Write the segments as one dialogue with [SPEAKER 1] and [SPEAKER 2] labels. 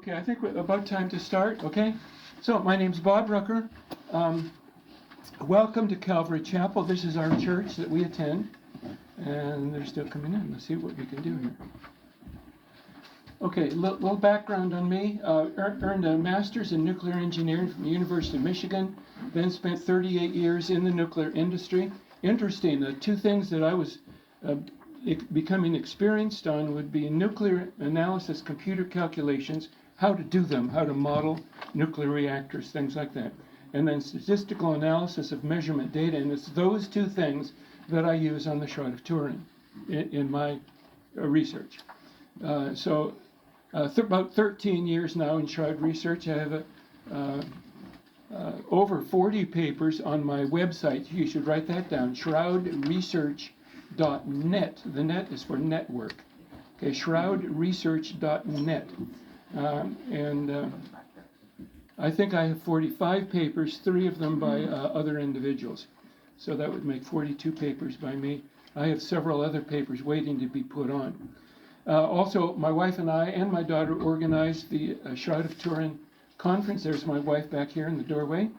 [SPEAKER 1] Okay, I think we're about time to start, okay? So, my name's Bob Rucker. Welcome to Calvary Chapel. This is our church that we attend. And they're still coming in. Let's see what we can do here. Okay, little background on me. Earned a master's in nuclear engineering from the University of Michigan. Then spent 38 years in the nuclear industry. Interesting, the two things that I was becoming experienced on would be nuclear analysis, computer calculations, how to do them, how to model nuclear reactors, things like that. And then statistical analysis of measurement data, and it's those two things that I use on the Shroud of Turin in my research. About 13 years now in Shroud research. I have over 40 papers on my website. You should write that down, shroudresearch.net. The net is for network. Okay, shroudresearch.net. I think I have 45 papers, 3 of them by other individuals. So that would make 42 papers by me. I have several other papers waiting to be put on. Also, my wife and I and my daughter organized the Shroud of Turin conference. There's my wife back here in the doorway.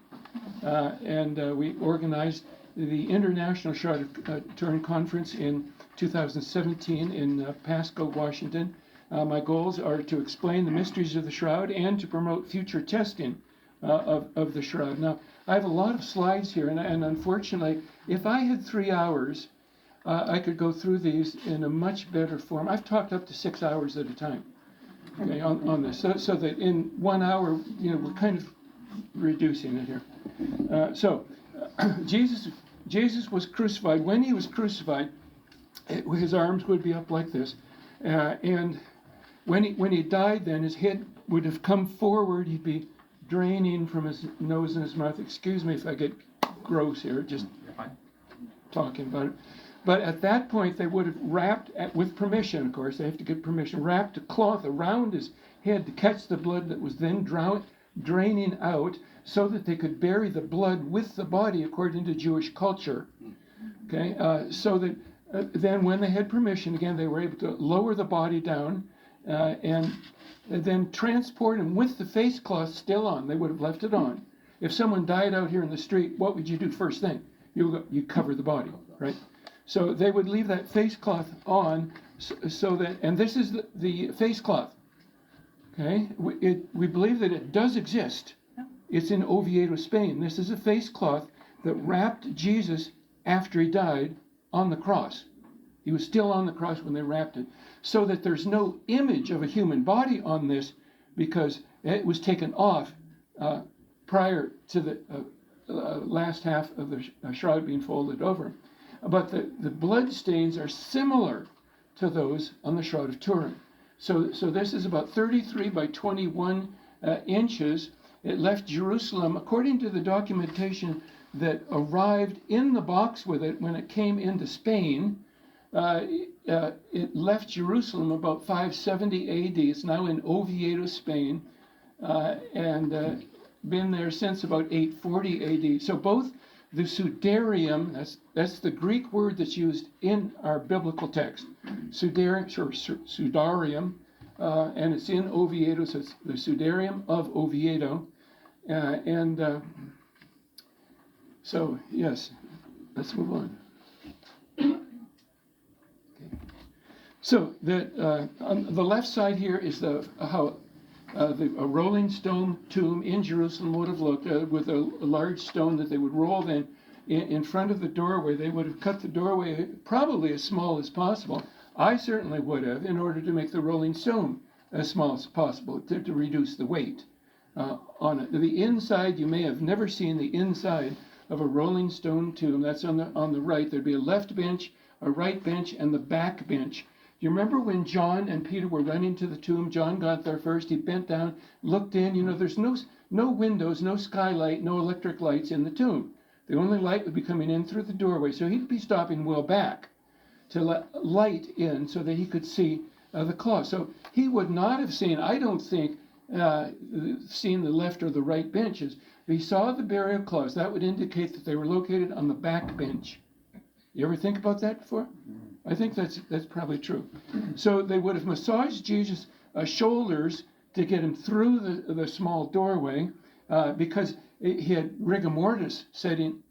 [SPEAKER 1] We organized the International Shroud of Turin Conference in 2017 in Pasco, Washington. My goals are to explain the mysteries of the Shroud and to promote future testing of the Shroud. Now, I have a lot of slides here, and unfortunately, if I had 3 hours, I could go through these in a much better form. I've talked up to 6 hours at a time, okay, on this, so that in 1 hour, we're kind of reducing it here. Jesus was crucified. When he was crucified, his arms would be up like this, and when he died, then his head would have come forward. He'd be draining from his nose and his mouth. Excuse me if I get gross here, just talking about it. But at that point, they would have wrapped, with permission, of course, they have to get permission, wrapped a cloth around his head to catch the blood that was then draining out, so that they could bury the blood with the body according to Jewish culture. Okay, so that then when they had permission, again, they were able to lower the body down and then transport him with the face cloth still on. They would have left it on. If someone died out here in the street, what would you do first thing? You cover the body, right? So they would leave that face cloth on, so that, and this is the face cloth. Okay, we believe that it does exist. It's in Oviedo, Spain. This is a face cloth that wrapped Jesus after he died on the cross. He was still on the cross when they wrapped it, so that there's no image of a human body on this, because it was taken off prior to the last half of the shroud being folded over. But the blood stains are similar to those on the Shroud of Turin. So this is about 33 by 21 inches. It left Jerusalem, according to the documentation that arrived in the box with it when it came into Spain. It left Jerusalem about 570 AD. It's now in Oviedo, Spain, and been there since about 840 AD. So both the sudarium, that's the Greek word that's used in our biblical text, sudarium, and it's in Oviedo, so it's the sudarium of Oviedo. So, yes, let's move on. Okay. So, on the left side here is how a rolling stone tomb in Jerusalem would have looked, with a large stone that they would roll then in front of the doorway. They would have cut the doorway probably as small as possible. I certainly would have, in order to make the rolling stone as small as possible, to reduce the weight on it. The inside, you may have never seen the inside of a rolling stone tomb. That's on the right. There'd be a left bench, a right bench, and the back bench. You remember when John and Peter were running to the tomb? John got there first. He bent down, looked in. There's no windows, no skylight, no electric lights in the tomb. The only light would be coming in through the doorway. So he'd be stopping well back to let light in so that he could see the cloth. So he would not have seen, I don't think, seen the left or the right benches. If he saw the burial cloths, that would indicate that they were located on the back bench. You ever think about that before? I think that's probably true. So they would have massaged Jesus' shoulders to get him through the small doorway because he had rigor mortis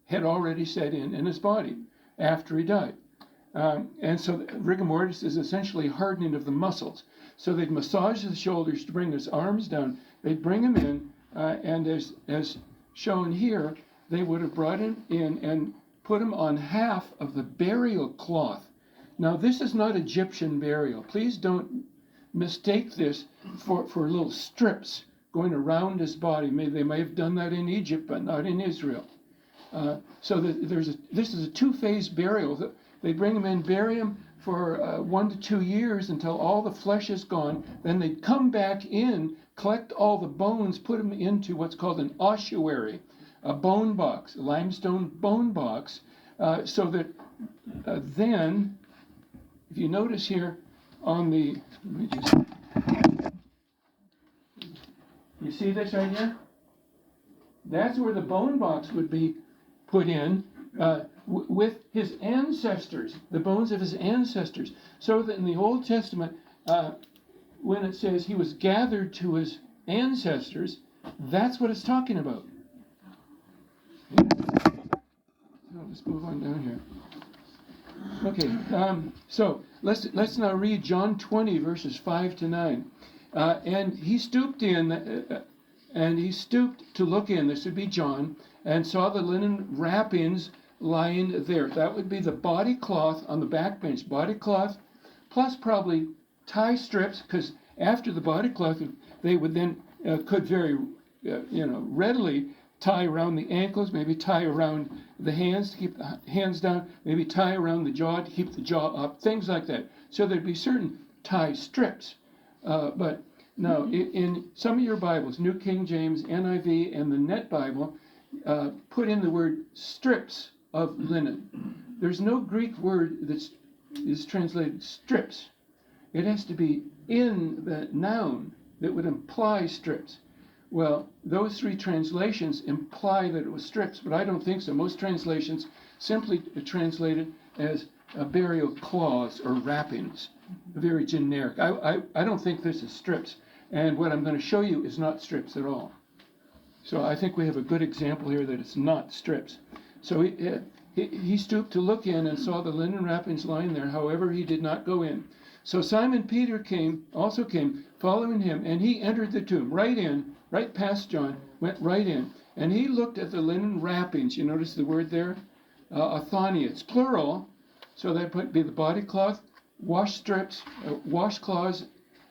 [SPEAKER 1] had already set in his body after he died. And so rigor mortis is essentially hardening of the muscles. So they'd massage the shoulders to bring his arms down. They'd bring him in, and as shown here, they would have brought him in and put him on half of the burial cloth. Now, this is not Egyptian burial. Please don't mistake this for little strips going around his body. They may have done that in Egypt, but not in Israel. So this is a two-phase burial. They bring him in, bury him for 1 to 2 years until all the flesh is gone. Then they'd come back in, collect all the bones, put them into what's called an ossuary, a bone box, a limestone bone box, so that then, if you notice here on the, you see this right here? That's where the bone box would be put in with his ancestors, the bones of his ancestors. So that in the Old Testament, when it says he was gathered to his ancestors, that's what it's talking about. So let's move on down here. Okay, so let's now read John 20 verses 5 to 9. And he stooped to look in. This would be John, and saw the linen wrappings lying there. That would be the body cloth on the back bench. Body cloth, plus probably tie strips, because after the body cloth, they would then could very readily tie around the ankles, maybe tie around the hands to keep the hands down, maybe tie around the jaw to keep the jaw up, things like that. So there'd be certain tie strips. But now, in some of your Bibles, New King James, NIV, and the Net Bible, put in the word strips of linen. There's no Greek word that is translated strips. It has to be in the noun that would imply strips. Well, those three translations imply that it was strips, but I don't think so. Most translations simply translate it as burial cloths or wrappings, very generic. I don't think this is strips, and what I'm going to show you is not strips at all. So I think we have a good example here that it's not strips. So he stooped to look in and saw the linen wrappings lying there. However, he did not go in. So Simon Peter also came, following him, and he entered the tomb, right past John, went right in. And he looked at the linen wrappings. You notice the word there? Athonia. It's plural, so that would be the body cloth, wash strips, washcloths,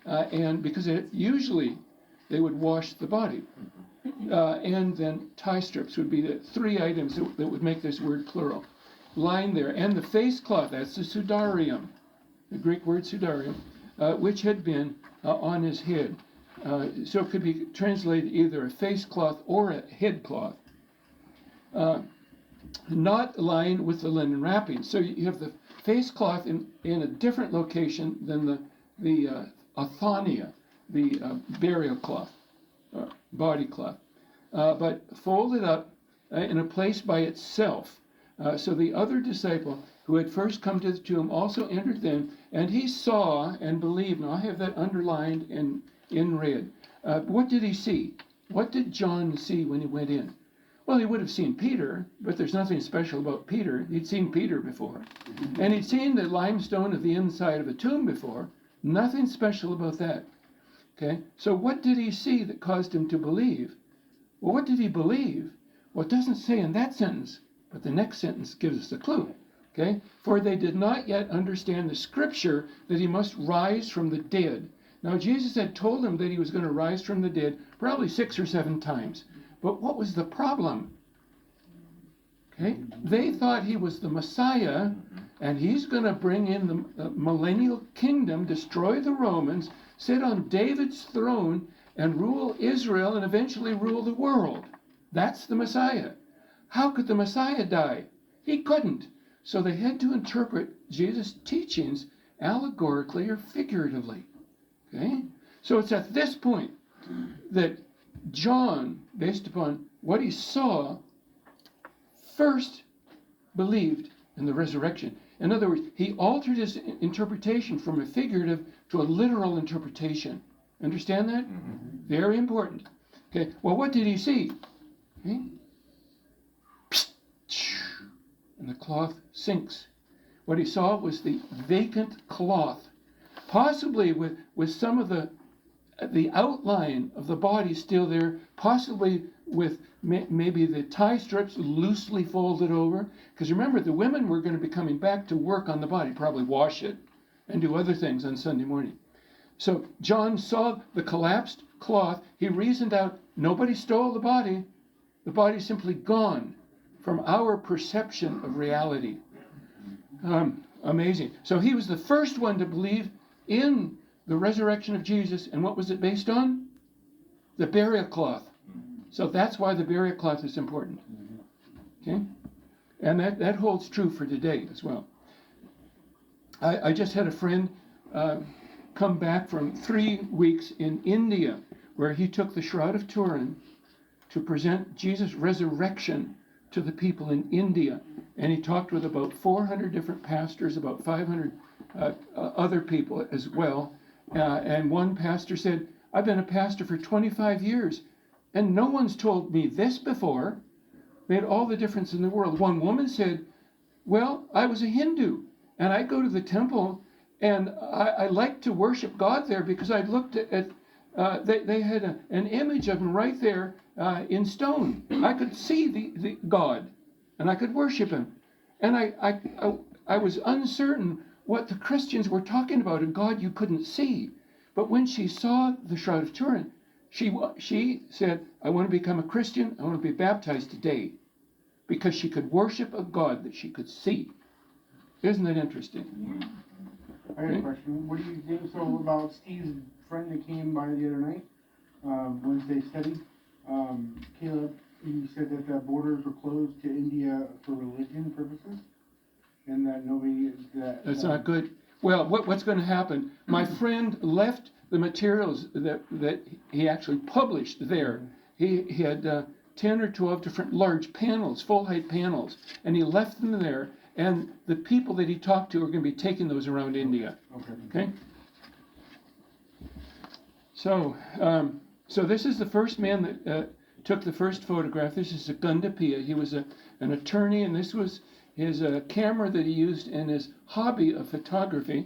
[SPEAKER 1] and because usually they would wash the body. And then tie strips would be the three items that would make this word plural. Lying there. And the face cloth, that's the sudarium, the Greek word sudarium, which had been on his head. So it could be translated either a face cloth or a head cloth. Not lying with the linen wrappings. So you have the face cloth in a different location than the athonia, the burial cloth, body cloth, but folded up in a place by itself. So the other disciple who had first come to the tomb also entered then, and he saw and believed. Now I have that underlined in red. What did he see? What did John see when he went in? Well, he would have seen Peter, but there's nothing special about Peter. He'd seen Peter before. And he'd seen the limestone of the inside of a tomb before. Nothing special about that. Okay? So what did he see that caused him to believe? Well, what did he believe? Well, it doesn't say in that sentence, but the next sentence gives us a clue. Okay? For they did not yet understand the scripture that he must rise from the dead. Now, Jesus had told them that he was going to rise from the dead probably 6 or 7 times. But what was the problem? Okay? They thought he was the Messiah, and he's going to bring in the millennial kingdom, destroy the Romans, sit on David's throne, and rule Israel, and eventually rule the world. That's the Messiah. How could the Messiah die? He couldn't. So they had to interpret Jesus' teachings allegorically or figuratively. Okay? So it's at this point that John, based upon what he saw, first believed in the resurrection. In other words, he altered his interpretation from a figurative to a literal interpretation. Understand that? Very important. Okay, well, what did he see? Okay. And the cloth sinks. What he saw was the vacant cloth, possibly with some of the outline of the body still there, possibly with maybe the tie strips loosely folded over. Because remember, the women were going to be coming back to work on the body, probably wash it and do other things on Sunday morning. So John saw the collapsed cloth. He reasoned out, nobody stole the body. The body's simply gone from our perception of reality. Amazing. So he was the first one to believe in the resurrection of Jesus. And what was it based on? The burial cloth. So that's why the burial cloth is important. Okay? And that holds true for today as well. I just had a friend come back from 3 weeks in India, where he took the Shroud of Turin to present Jesus' resurrection to the people in India. And he talked with about 400 different pastors, about 500 other people as well. And one pastor said, I've been a pastor for 25 years, and no one's told me this before. Made all the difference in the world. One woman said, well, I was a Hindu, and I go to the temple, and I like to worship God there because I looked at they had an image of him right there in stone. I could see the God, and I could worship him. And I was uncertain what the Christians were talking about, a God you couldn't see. But when she saw the Shroud of Turin, she said, I want to become a Christian. I want to be baptized today. Because she could worship a God that she could see. Isn't that interesting?
[SPEAKER 2] I got a question. What do you think so about Steve's friend that came by the other night, Wednesday study? Caleb, he said that the borders were closed to India for religion purposes, and that nobody
[SPEAKER 1] That's not good. Well, what's going to happen? My friend left the materials that he actually published there. He had 10 or 12 different large panels, full-height panels, and he left them there. And the people that he talked to are going to be taking those around India. Okay. So this is the first man that took the first photograph. This is Gundapia. He was an attorney, and this was his camera that he used in his hobby of photography.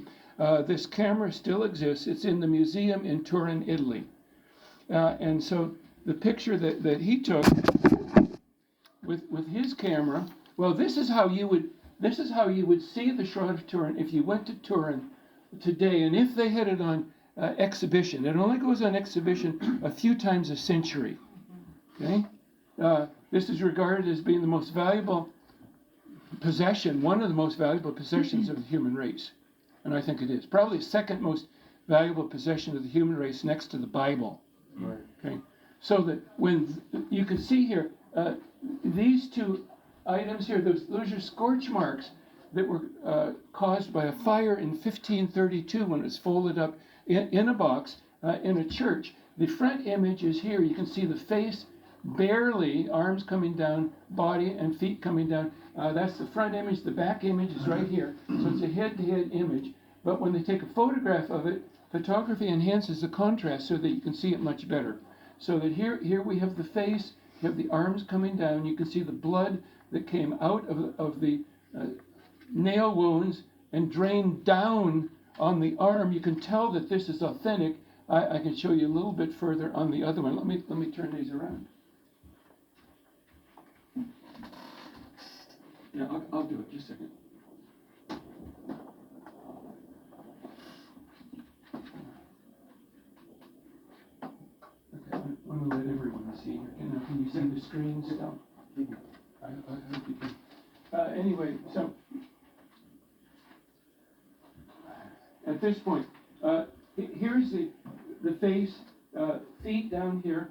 [SPEAKER 1] This camera still exists. It's in the museum in Turin, Italy. And so the picture that he took with his camera, well, this is how you would see the Shroud of Turin if you went to Turin today, and if they had it on exhibition. It only goes on exhibition a few times a century. Okay, this is regarded as being the most valuable possession, one of the most valuable possessions of the human race, and I think it is probably the second most valuable possession of the human race, next to the Bible.
[SPEAKER 2] Right.
[SPEAKER 1] Okay, so that when you can see here, these two items here, those are scorch marks that were caused by a fire in 1532 when it was folded up in a box in a church. The front image is here. You can see the face barely, arms coming down, body and feet coming down. That's the front image. The back image is right here. So it's a head-to-head image. But when they take a photograph of it, photography enhances the contrast so that you can see it much better. So that here we have the face, you have the arms coming down. You can see the blood that came out of the nail wounds and drained down on the arm. You can tell that this is authentic. I can show you a little bit further on the other one. Let me turn these around. Yeah, I'll do it. Just a second. Okay, I'm going to let everyone see here. Can you see the screen still? I hope you can. Anyway, so at this point, here's the face, feet down here.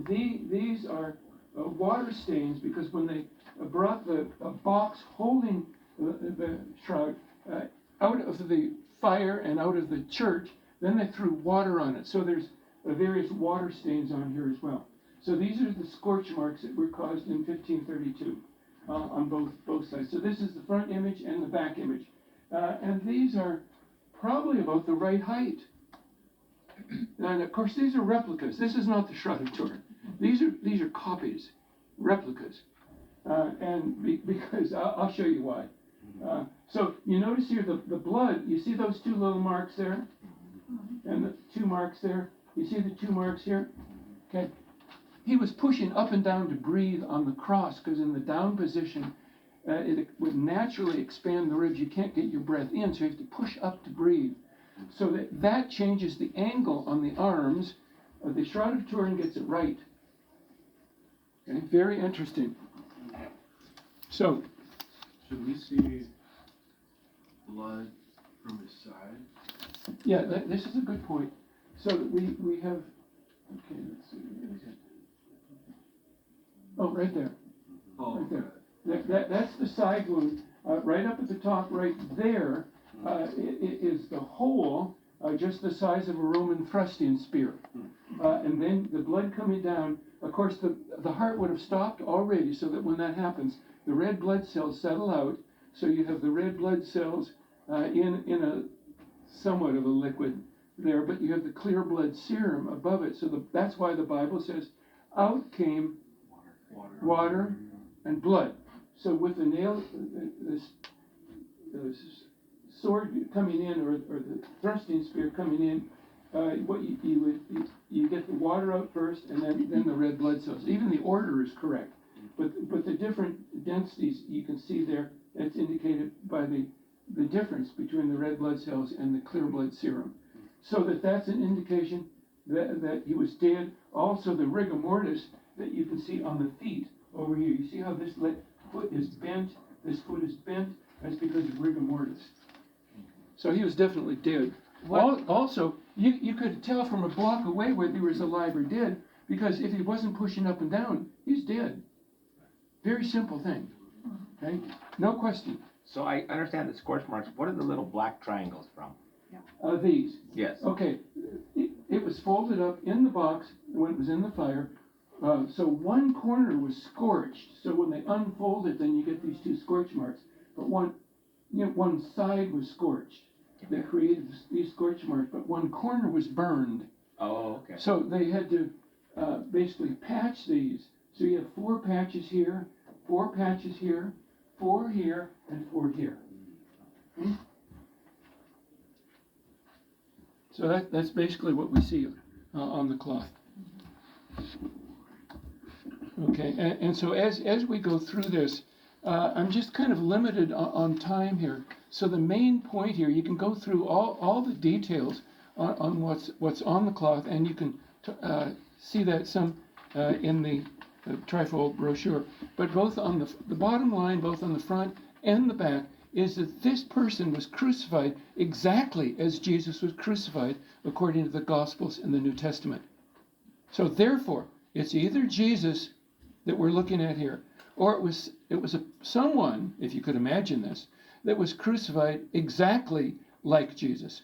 [SPEAKER 1] These are water stains because when they brought the box holding the shroud out of the fire and out of the church, then they threw water on it. So there's various water stains on here as well. So these are the scorch marks that were caused in 1532 on both sides. So this is the front image and the back image. And these are probably about the right height. And of course, these are replicas. This is not the Shroud of Turin. These are copies, replicas. Because I'll show you why. So you notice here the blood, you see those two little marks there? And the two marks there? You see the two marks here? Okay. He was pushing up and down to breathe on the cross, because in the down position, it would naturally expand the ribs. You can't get your breath in, so you have to push up to breathe. So that changes the angle on the arms. The Shroud of Turin gets it right. Okay, very interesting. So,
[SPEAKER 3] should we see blood from his side?
[SPEAKER 1] yeah, this is a good point. So that we have, okay, let's see. Oh, right there.
[SPEAKER 3] Oh,
[SPEAKER 1] Right there. That's the side wound. Right up at the top, right there, is the hole, just the size of a Roman thrusting spear. And then the blood coming down. Of course, the heart would have stopped already, so that when that happens, the red blood cells settle out. So you have the red blood cells in a somewhat of a liquid there, but you have the clear blood serum above it. So that's why the Bible says, out came water and blood. So with the nail, the sword coming in, or the thrusting spear coming in, what you get the water out first, and then the red blood cells. Even the order is correct, but the different densities you can see there. It's indicated by the difference between the red blood cells and the clear blood serum. So that's an indication that he was dead. Also, the rigor mortis that you can see on the feet over here. You see how this foot is bent? This foot is bent. That's because of rigor mortis. So he was definitely dead. Also, you could tell from a block away whether he was alive or dead, because if he wasn't pushing up and down, he's dead. Very simple thing. Okay? No question.
[SPEAKER 4] So I understand the scorch marks. What are the little black triangles from?
[SPEAKER 1] These.
[SPEAKER 4] Yes.
[SPEAKER 1] Okay. It was folded up in the box when it was in the fire. So one corner was scorched. So when they unfold it, then you get these two scorch marks. But one side was scorched. That created these scorch marks. But one corner was burned.
[SPEAKER 4] Oh, okay.
[SPEAKER 1] So they had to basically patch these. So you have 4 patches here, 4 patches here, 4 here, and 4 here. Okay? So that's basically what we see on the cloth. Okay, and so as we go through this, I'm just kind of limited on time here. So the main point here, you can go through all the details on what's on the cloth, and you can see that some in the trifold brochure. But both on the bottom line, both on the front and the back, is that this person was crucified exactly as Jesus was crucified according to the Gospels in the New Testament. So therefore, it's either Jesus that we're looking at here, or it was someone, if you could imagine this, that was crucified exactly like Jesus.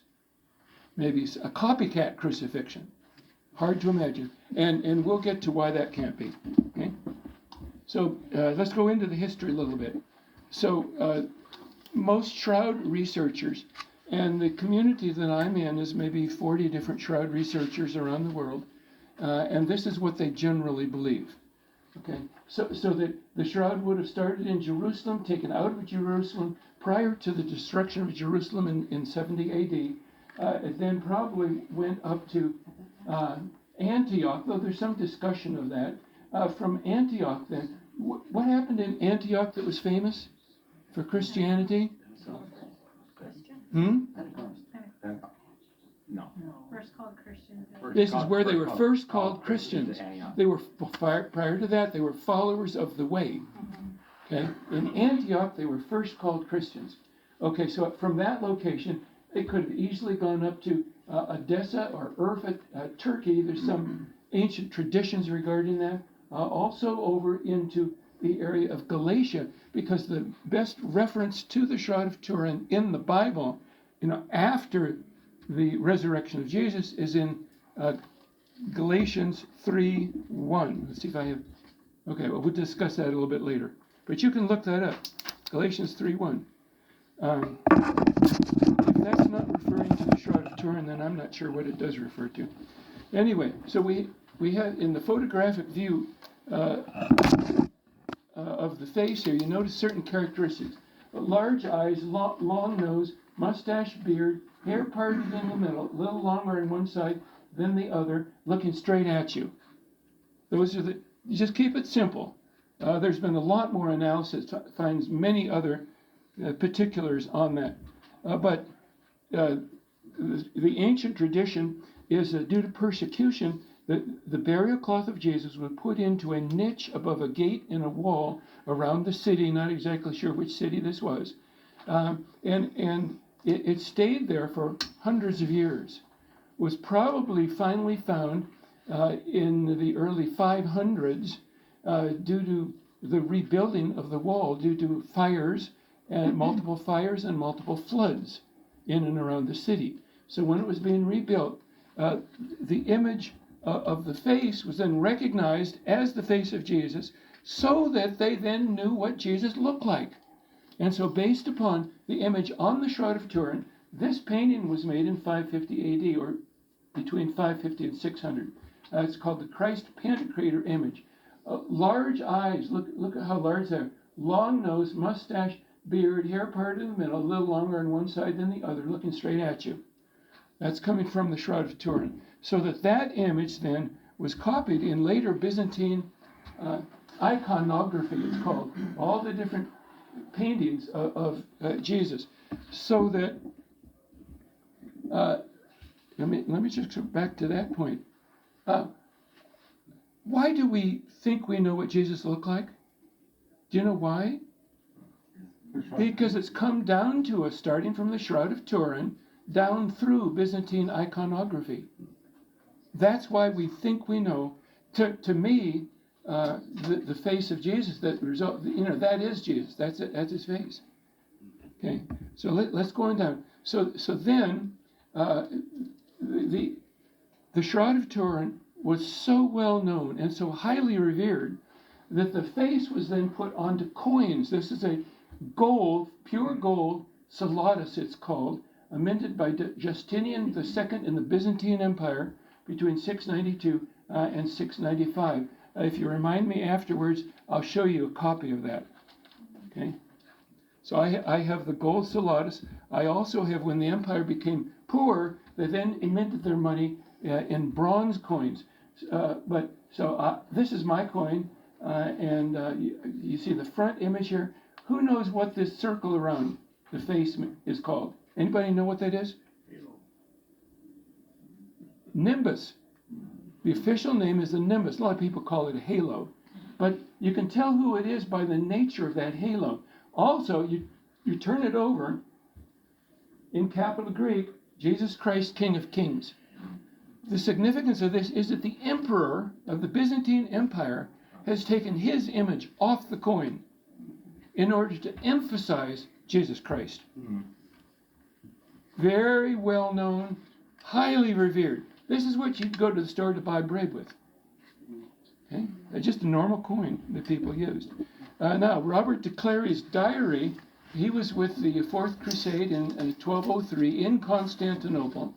[SPEAKER 1] Maybe a copycat crucifixion. Hard to imagine. And we'll get to why that can't be. Okay? So let's go into the history a little bit. So most shroud researchers, and the community that I'm in is maybe 40 different shroud researchers around the world, and this is what they generally believe. Okay, so that the shroud would have started in Jerusalem, taken out of Jerusalem prior to the destruction of Jerusalem in 70 AD. It then probably went up to Antioch, though there's some discussion of that. From Antioch then, what happened in Antioch that was famous for Christianity?
[SPEAKER 4] No.
[SPEAKER 5] First called Christians.
[SPEAKER 1] This is where they were first called Christians.
[SPEAKER 4] Antioch.
[SPEAKER 1] They were, prior to that, they were followers of the way. Okay? In Antioch, they were first called Christians. Okay, so from that location, they could have easily gone up to Edessa or Urfa, Turkey. There's some ancient traditions regarding that. Also over into the area of Galatia, because the best reference to the Shroud of Turin in the Bible, after the resurrection of Jesus, is in Galatians 3:1. Let's see if I have. Okay, well, we'll discuss that a little bit later. But you can look that up. Galatians 3:1. If that's not referring to the Shroud of Turin, then I'm not sure what it does refer to. Anyway, so we have in the photographic view of the face here, you notice certain characteristics. Large eyes, long nose, mustache, beard, hair parted in the middle, a little longer on one side than the other, looking straight at you. Those are you just keep it simple. There's been a lot more analysis, finds many other particulars on that. But the ancient tradition is due to persecution, the burial cloth of Jesus was put into a niche above a gate in a wall around the city, not exactly sure which city this was. And it stayed there for hundreds of years. Was probably finally found in the early 500s due to the rebuilding of the wall, due to fires, and multiple fires and multiple floods in and around the city. So when it was being rebuilt, the image of the face was then recognized as the face of Jesus, so that they then knew what Jesus looked like. And so based upon the image on the Shroud of Turin, this painting was made in 550 AD, or between 550 and 600. It's called the Christ Pantocrator image. Large eyes, look at how large they are. Long nose, mustache, beard, hair parted in the middle, a little longer on one side than the other, looking straight at you. That's coming from the Shroud of Turin. So that image then was copied in later Byzantine iconography, it's called. All the different paintings of Jesus. So that, let me just go back to that point. Why do we think we know what Jesus looked like? Do you know why? Because it's come down to us, starting from the Shroud of Turin, down through Byzantine iconography. That's why we think we know. To me, the face of Jesus, that result, that is Jesus. That's it. That's his face. Okay. So let's go on down. So then, the Shroud of Turin was so well known and so highly revered that the face was then put onto coins. This is a gold, pure gold, salatus it's called, minted by Justinian II in the Byzantine Empire between 692 and 695. If you remind me afterwards, I'll show you a copy of that. Okay. So I have the gold salatus. I also have, when the empire became poor, they then minted their money in bronze coins. This is my coin, and you see the front image here. Who knows what this circle around the face is called? Anybody know what that is? Nimbus. The official name is the nimbus. A lot of people call it a halo. But you can tell who it is by the nature of that halo. Also, you turn it over, in capital Greek, Jesus Christ, King of Kings. The significance of this is that the emperor of the Byzantine Empire has taken his image off the coin in order to emphasize Jesus Christ. Mm-hmm. Very well known, highly revered. This is what you'd go to the store to buy bread with. Okay? Just a normal coin that people used. Now, Robert de Clary's diary, he was with the Fourth Crusade in 1203 in Constantinople.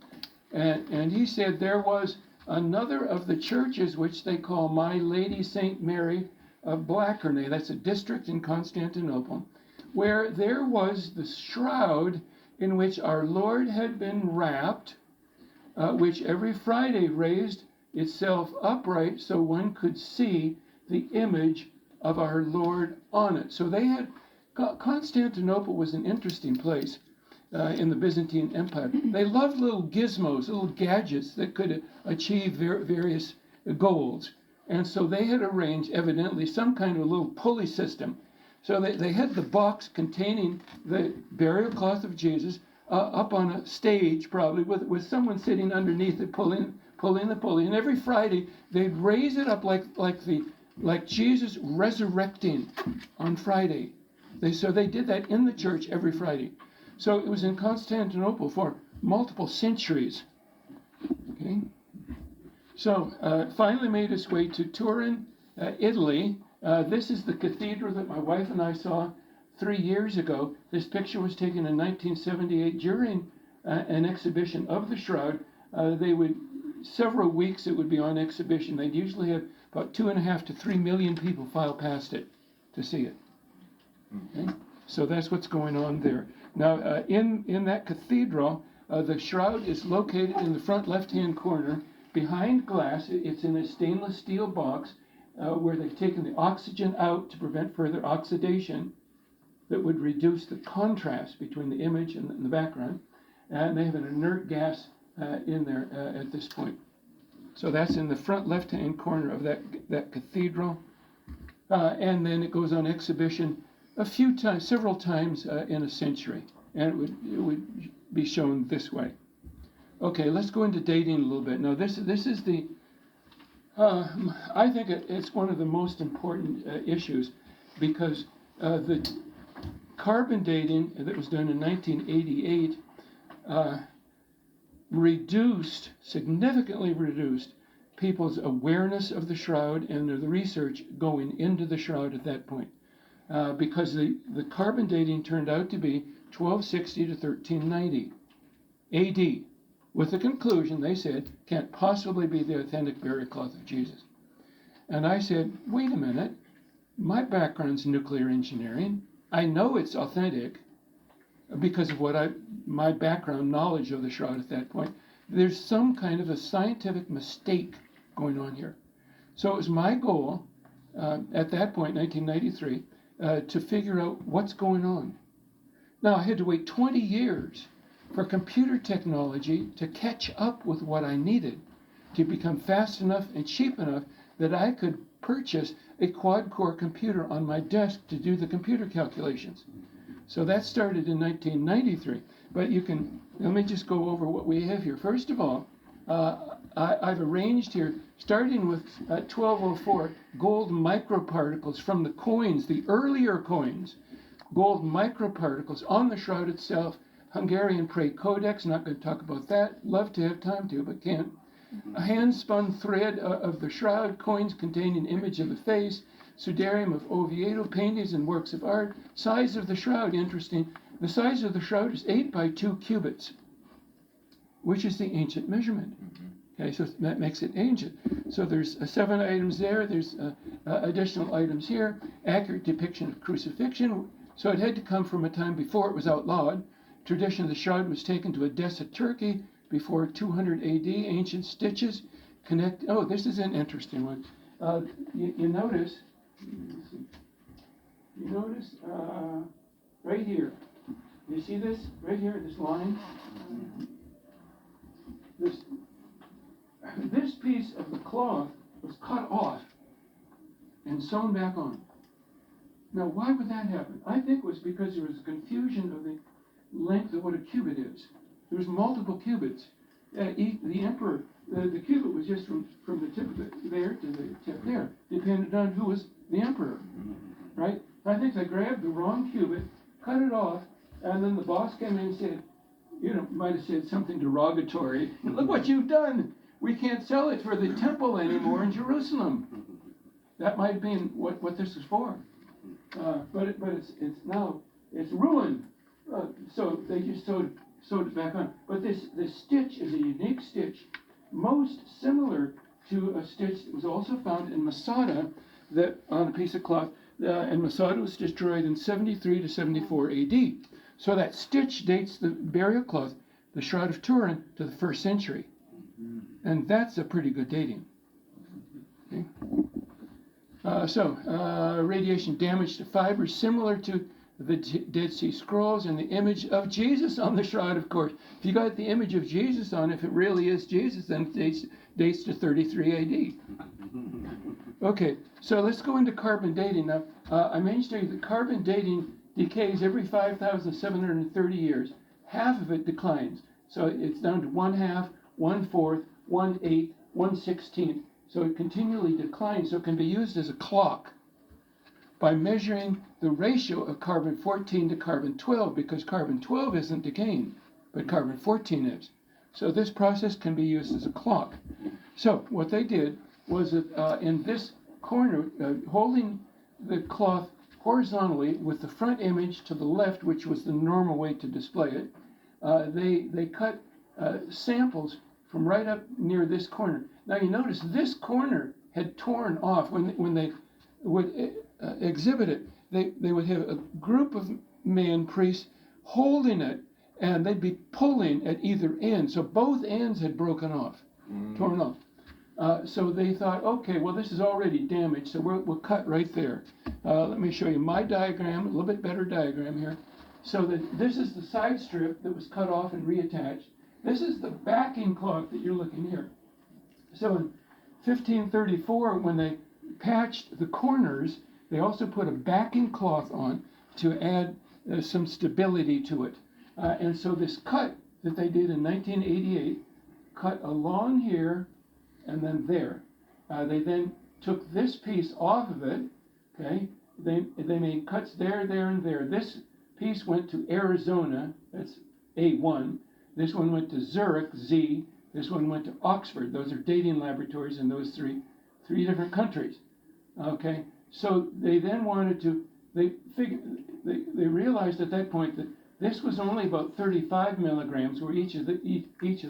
[SPEAKER 1] And he said there was another of the churches which they call My Lady St. Mary of Blackernay, that's a district in Constantinople, where there was the shroud in which our Lord had been wrapped, which every Friday raised itself upright so one could see the image of our Lord on it. So they had, Constantinople was an interesting place. In the Byzantine Empire. They loved little gizmos, little gadgets that could achieve various goals. And so they had arranged, evidently, some kind of a little pulley system. So they had the box containing the burial cloth of Jesus up on a stage, probably, with someone sitting underneath it, pulling the pulley. And every Friday, they'd raise it up like Jesus resurrecting on Friday. So they did that in the church every Friday. So it was in Constantinople for multiple centuries. Okay. So finally made its way to Turin, Italy. This is the cathedral that my wife and I saw 3 years ago. This picture was taken in 1978 during an exhibition of the shroud. They would, several weeks it would be on exhibition. They'd usually have about 2.5 to 3 million people file past it to see it. Okay? So that's what's going on there. Now, in that cathedral, the shroud is located in the front left-hand corner behind glass. It's in a stainless steel box where they've taken the oxygen out to prevent further oxidation that would reduce the contrast between the image and the background. And they have an inert gas in there at this point. So that's in the front left-hand corner of that cathedral. And then it goes on exhibition a few times, several times in a century. And it would be shown this way. Okay, let's go into dating a little bit. Now this is the, I think it's one of the most important issues, because the carbon dating that was done in 1988 significantly reduced people's awareness of the shroud and the research going into the shroud at that point. Because the carbon dating turned out to be 1260 to 1390 AD, with the conclusion, they said, can't possibly be the authentic burial cloth of Jesus. And I said, wait a minute, my background's nuclear engineering. I know it's authentic because of my background knowledge of the shroud at that point. There's some kind of a scientific mistake going on here. So it was my goal at that point, 1993, to figure out what's going on. Now, I had to wait 20 years for computer technology to catch up with what I needed to become fast enough and cheap enough that I could purchase a quad-core computer on my desk to do the computer calculations. So that started in 1993. But let me just go over what we have here. First of all, I've arranged here, starting with 1204, gold microparticles from the coins, the earlier coins, gold microparticles on the shroud itself, Hungarian Prey Codex, not going to talk about that, love to have time to, but can't. A hand-spun thread of the shroud, coins containing image of the face, sudarium of Oviedo, paintings and works of art. Size of the shroud, interesting. The size of the shroud is 8 by 2 cubits, which is the ancient measurement. Okay, so that makes it ancient. So there's 7 items there. There's additional items here. Accurate depiction of crucifixion. So it had to come from a time before it was outlawed. Tradition of the shroud was taken to Edessa, Turkey, before 200 AD. Ancient stitches connect. Oh, this is an interesting one. You notice. You notice right here. You see this right here? This line. This piece of the cloth was cut off and sewn back on. Now, why would that happen? I think it was because there was a confusion of the length of what a cubit is. There was multiple cubits. The emperor, the cubit was just from the tip of it there to the tip there, depended on who was the emperor, right? I think they grabbed the wrong cubit, cut it off, and then the boss came in and said, might have said something derogatory. Look what you've done. We can't sell it for the temple anymore in Jerusalem. That might have been what this is for. But it's ruined. So they just sewed it back on. But this stitch is a unique stitch, most similar to a stitch that was also found in Masada, that on a piece of cloth. And Masada was destroyed in 73 to 74 AD. So that stitch dates the burial cloth, the Shroud of Turin, to the 1st century. And that's a pretty good dating. Okay. Radiation damage to fibers, similar to the Dead Sea Scrolls, and the image of Jesus on the shroud, of course. If you got the image of Jesus on, if it really is Jesus, then it dates to 33 AD. Okay, so let's go into carbon dating. Now, I mentioned to you that carbon dating decays every 5,730 years. Half of it declines. So it's down to 1/2, 1/4, 1/8, 1/16. So it continually declines, so it can be used as a clock by measuring the ratio of carbon-14 to carbon-12, because carbon-12 isn't decaying, but carbon-14 is. So this process can be used as a clock. So what they did was that in this corner, holding the cloth horizontally with the front image to the left, which was the normal way to display it, they cut samples from right up near this corner. Now you notice this corner had torn off when they would exhibit it. They would have a group of man priests holding it, and they'd be pulling at either end. So both ends had broken off, torn off. So they thought, okay, well, this is already damaged, so we'll cut right there. Let me show you my diagram, a little bit better diagram here. So that this is the side strip that was cut off and reattached. This is the backing cloth that you're looking here. So in 1534, when they patched the corners, they also put a backing cloth on to add some stability to it. And so this cut that they did in 1988, cut along here and then there. They then took this piece off of it, okay? They made cuts there, there, and there. This piece went to Arizona, that's A1. This one went to Zurich, Z. This one went to Oxford. Those are dating laboratories in those three different countries. Okay, so they then wanted to, they realized at that point that this was only about 35 milligrams, where each of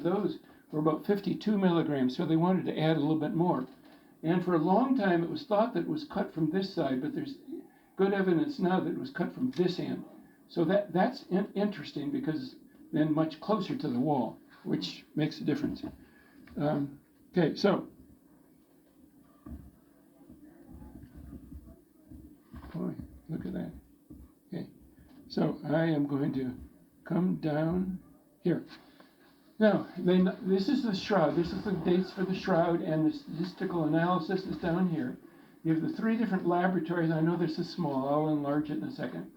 [SPEAKER 1] those were about 52 milligrams, so they wanted to add a little bit more. And for a long time, it was thought that it was cut from this side, but there's good evidence now that it was cut from this end. So that's interesting, because then much closer to the wall, which makes a difference. Okay, so. Boy, look at that. Okay, so I am going to come down here. Now, this is the shroud. This is the dates for the shroud, and the statistical analysis is down here. You have the three different laboratories. I know this is small. I'll enlarge it in a second.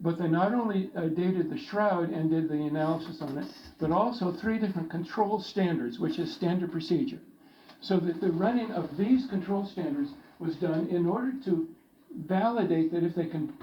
[SPEAKER 1] But they not only dated the shroud and did the analysis on it, but also three different control standards, which is standard procedure. So that the running of these control standards was done in order to validate that if they can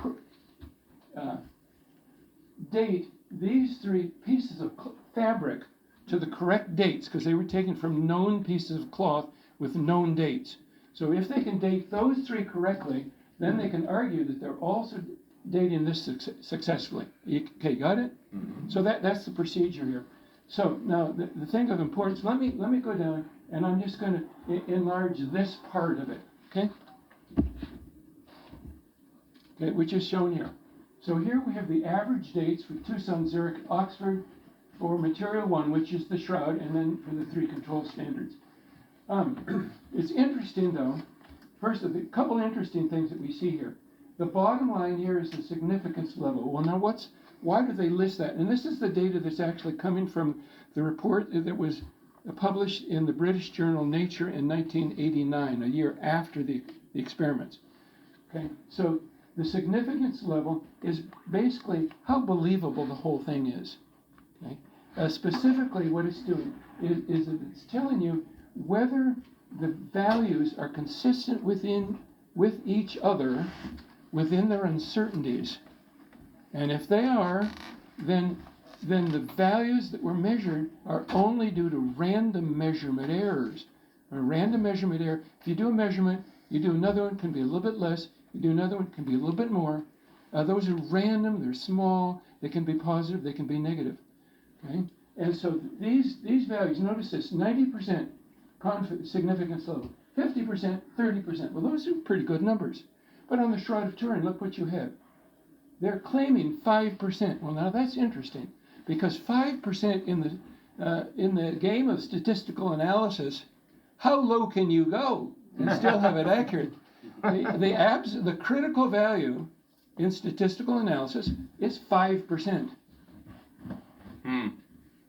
[SPEAKER 1] date these three pieces of fabric to the correct dates, because they were taken from known pieces of cloth with known dates. So if they can date those three correctly, then they can argue that they're also dating this successfully. Okay, got it? Mm-hmm. So that's the procedure here. So now the thing of importance, let me go down, and I'm just going to enlarge this part of it, okay? Okay, which is shown here. So here we have the average dates for Tucson, Zurich, Oxford for material one, which is the shroud, and then for the three control standards. It's interesting though, first of a couple interesting things that we see here. The bottom line here is the significance level. Well, now why do they list that? And this is the data that's actually coming from the report that was published in the British journal Nature in 1989, a year after the experiments. Okay, so the significance level is basically how believable the whole thing is. Okay, specifically what it's doing is that it's telling you whether the values are consistent with each other within their uncertainties. And if they are, then the values that were measured are only due to random measurement errors. A random measurement error, if you do a measurement, you do another one, can be a little bit less, you do another one, can be a little bit more. Those are random, they're small, they can be positive, they can be negative. Okay? And so these values, notice this, 90% significance level, 50%, 30%. Well, those are pretty good numbers. But on the Shroud of Turin, look what you have. They're claiming 5%. Well, now that's interesting, because 5% in the game of statistical analysis, how low can you go and still have it accurate? The critical value in statistical analysis is 5%.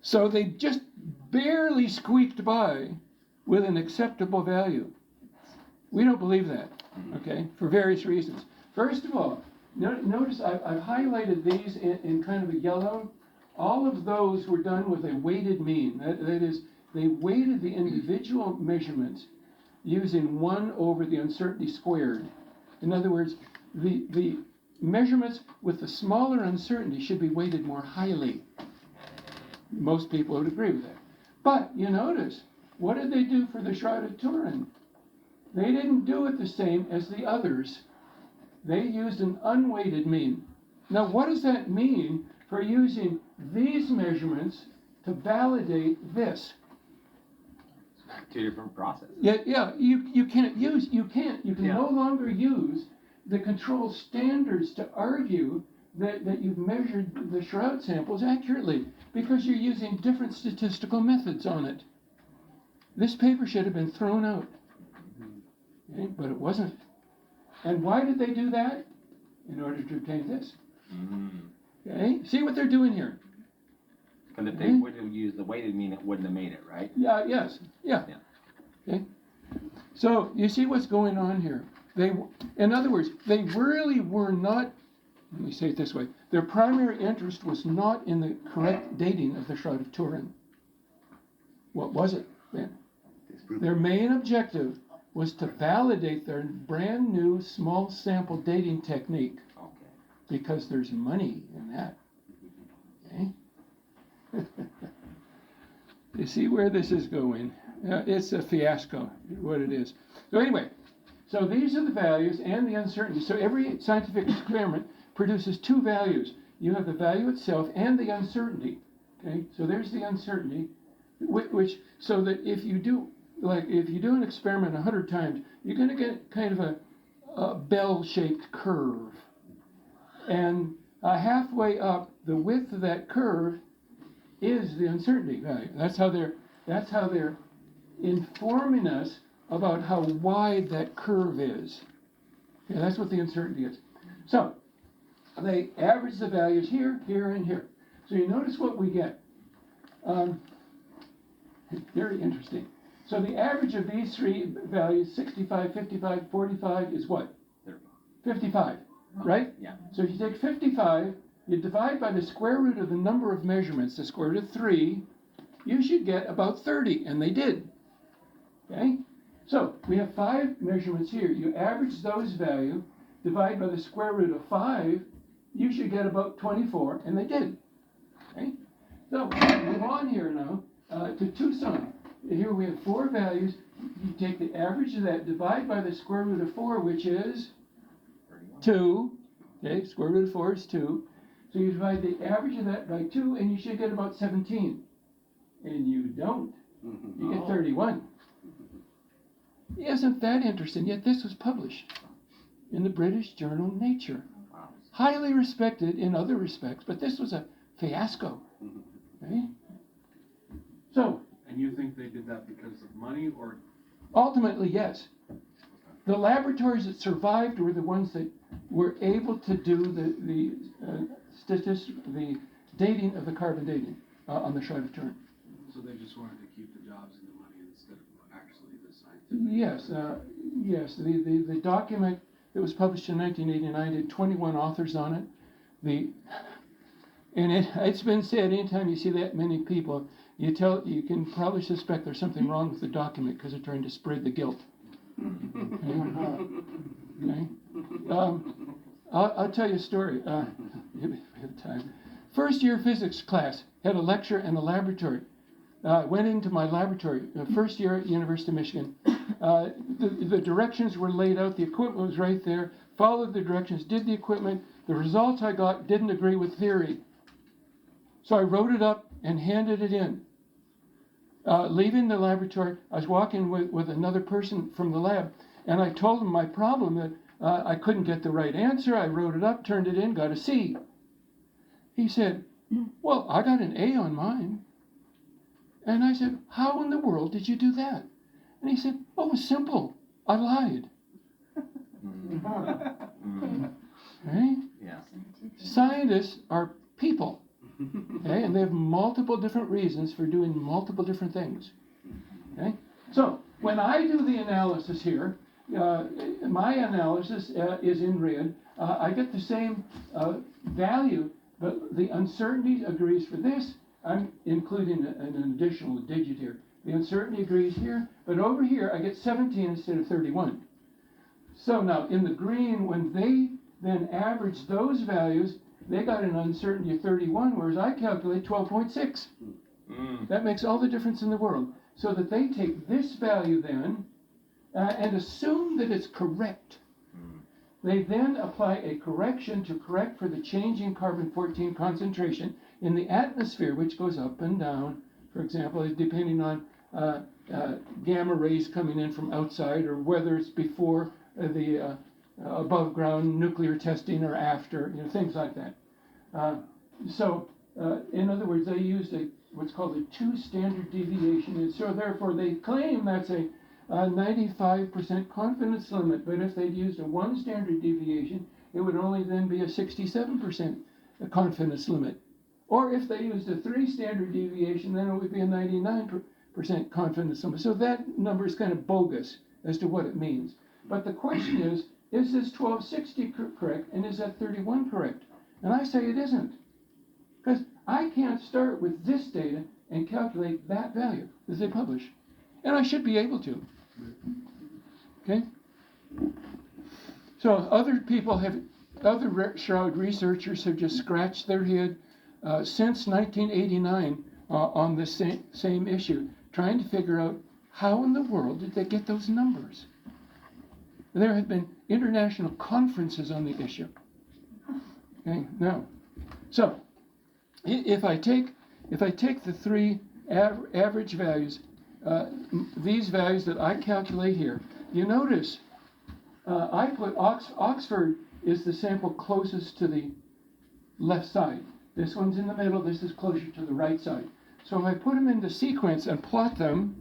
[SPEAKER 1] So they just barely squeaked by with an acceptable value. We don't believe that, okay, for various reasons. First of all, notice I've highlighted these in kind of a yellow. All of those were done with a weighted mean. That is, they weighted the individual measurements using 1 over the uncertainty squared. In other words, the measurements with the smaller uncertainty should be weighted more highly. Most people would agree with that. But you notice, what did they do for the Shroud of Turin? They didn't do it the same as the others. They used an unweighted mean. Now, what does that mean for using these measurements to validate this.
[SPEAKER 4] Two different processes.
[SPEAKER 1] Yeah, you can
[SPEAKER 4] Yeah.
[SPEAKER 1] no longer use the control standards to argue that you've measured the Shroud samples accurately, because you're using different statistical methods on it. This paper should have been thrown out, okay, but it wasn't. And why did they do that? In order to obtain this. Okay, see what they're doing here?
[SPEAKER 4] Because if they would have used the weighted mean, it wouldn't have made it, right?
[SPEAKER 1] Yeah, yes, yeah. Okay. So you see what's going on here. In other words, they really were not, let me say it this way, their primary interest was not in the correct dating of the Shroud of Turin. What was it then? Their main objective was to validate their brand new small sample dating technique,
[SPEAKER 4] Okay.
[SPEAKER 1] because there's money in that. Okay? You see where this is going? It's a fiasco, what it is. So anyway, so these are the values and the uncertainty. So every scientific experiment produces two values. You have the value itself and the uncertainty. Okay, so there's the uncertainty, which so that if you do an experiment 100 times, you're going to get kind of a bell-shaped curve, and halfway up the width of that curve is the uncertainty value. That's how they're informing us about how wide that curve is. Yeah, that's what the uncertainty is. So they average the values here, here, and here. So you notice what we get. Very interesting. So the average of these three values, 65, 55, 45, is what? 55, right?
[SPEAKER 4] Yeah.
[SPEAKER 1] So if you take 55, you divide by the square root of the number of measurements, the square root of 3, you should get about 30, and they did. Okay? So we have 5 measurements here. You average those values, divide by the square root of 5, you should get about 24, and they did. Okay? So move on here now to Tucson. Here we have 4 values. You take the average of that, divide by the square root of 4, which is 2. Okay, square root of 4 is 2. So you divide the average of that by 2, and you should get about 17. And you don't. You get 31. Isn't that interesting? Yet this was published in the British journal Nature.
[SPEAKER 4] Wow.
[SPEAKER 1] Highly respected in other respects, but this was a fiasco. Okay? So,
[SPEAKER 3] And you think they did that because of money, or?
[SPEAKER 1] ultimately, yes. The laboratories that survived were the ones that were able to do the dating of the carbon dating on the Shroud of Turin.
[SPEAKER 3] So they just wanted to keep the jobs and the money instead of actually the scientific?
[SPEAKER 1] Yes. The document that was published in 1989 had 21 authors on it. It's been said, anytime you see that many people, you can probably suspect there's something wrong with the document because they're trying to spread the guilt. Okay? I'll tell you a story. If we have time. First year physics class had a lecture and a laboratory. I went into my laboratory, first year at University of Michigan. The directions were laid out, the equipment was right there, followed the directions, did the equipment. The results I got didn't agree with theory. So I wrote it up and handed it in. Leaving the laboratory, I was walking with another person from the lab, and I told him my problem, that I couldn't get the right answer. I wrote it up, turned it in, got a C. He said, well, I got an A on mine. And I said, how in the world did you do that? And he said, oh, it was simple. I lied. Okay?
[SPEAKER 4] Yeah.
[SPEAKER 1] Scientists are people. Okay? And they have multiple different reasons for doing multiple different things. Okay? So, when I do the analysis here, my analysis is in red. I get the same value, but the uncertainty agrees for this. I'm including an additional digit here. The uncertainty agrees here, but over here I get 17 instead of 31. So now in the green, when they then average those values, they got an uncertainty of 31, whereas I calculate 12.6. That makes all the difference in the world. So that they take this value then and assume that it's correct. They then apply a correction to correct for the changing carbon-14 concentration in the atmosphere, which goes up and down, for example, depending on gamma rays coming in from outside, or whether it's before the above ground nuclear testing or after, things like that. In other words, they used what's called a 2 standard deviation, and so therefore they claim that's a 95% confidence limit, but if they'd used a 1 standard deviation, it would only then be a 67% confidence limit. Or if they used a 3 standard deviation, then it would be a 99% confidence limit. So that number is kind of bogus as to what it means. But the question is this 1260 correct, and is that 31 correct? And I say it isn't. Because I can't start with this data and calculate that value that they publish. And I should be able to. Okay? So other Shroud researchers have just scratched their head since 1989 on this same issue, trying to figure out how in the world did they get those numbers. There have been international conferences on the issue. Okay, now, so if I take the 3 average values, these values that I calculate here, you notice I put Oxford is the sample closest to the left side. This one's in the middle, this is closer to the right side. So if I put them into sequence and plot them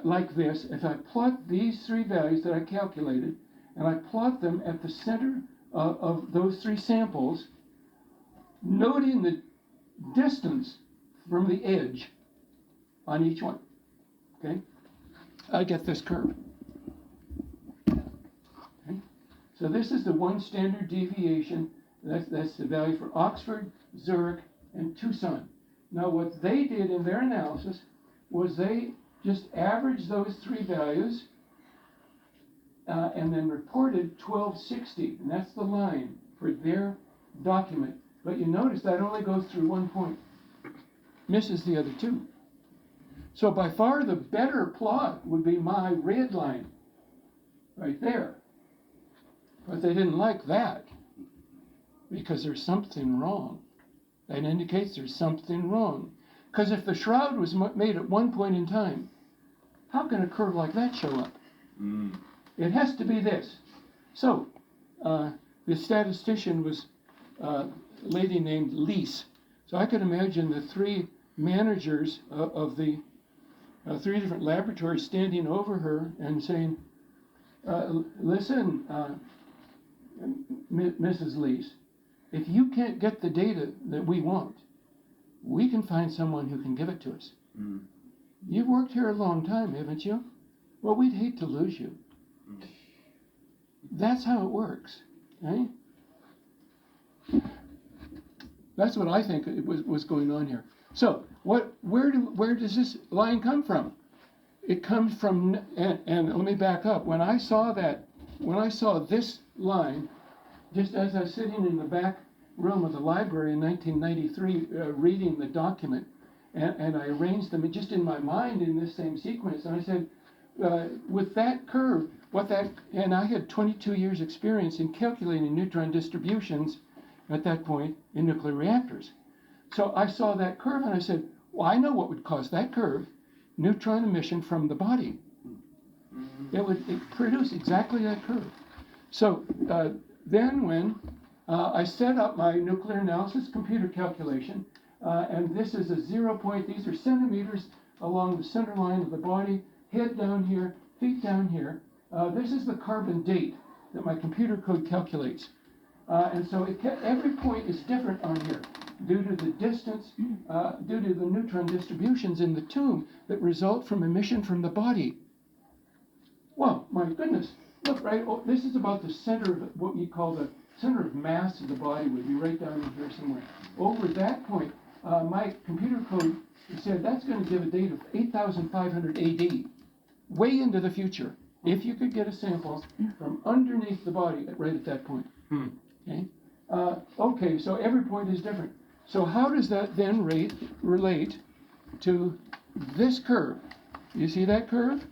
[SPEAKER 1] like this, if I plot these 3 values that I calculated, and I plot them at the center of those 3 samples, noting the distance from the edge on each one, okay, I get this curve. Okay? So this is the 1 standard deviation. That's the value for Oxford, Zurich, and Tucson. Now what they did in their analysis was they just averaged those 3 values and then reported 1260, and that's the line for their document. But you notice that only goes through 1 point, misses the other 2. So by far the better plot would be my red line, right there. But they didn't like that, because there's something wrong. That indicates there's something wrong. Because if the shroud was made at 1 point in time, how can a curve like that show up? It has to be this. So, the statistician was a lady named Lease. So I could imagine the 3 managers of the 3 different laboratories standing over her and saying, listen, Mrs. Lease, if you can't get the data that we want, we can find someone who can give it to us. You've worked here a long time, haven't you? Well, we'd hate to lose you. That's how it works, right? That's what I think was going on here. So, where does this line come from? It comes from, and let me back up. When I saw this line, just as I was sitting in the back room of the library in 1993, reading the document, and I arranged them just in my mind in this same sequence, and I said, with that curve, and I had 22 years experience in calculating neutron distributions at that point in nuclear reactors. So I saw that curve and I said, well, I know what would cause that curve: neutron emission from the body. It would produce exactly that curve. So then when I set up my nuclear analysis computer calculation, and this is a 0 point, these are centimeters along the center line of the body, head down here, feet down here. This is the carbon date that my computer code calculates. And so every point is different on here due to the distance, due to the neutron distributions in the tomb that result from emission from the body. Well, my goodness, look, right, this is about the center of what you call the center of mass of the body, would be right down in here somewhere. Over that point, my computer code said that's going to give a date of 8,500 AD, way into the future, if you could get a sample from underneath the body right at that point. Okay? Okay, so every point is different. So how does that then relate to this curve? You see that curve?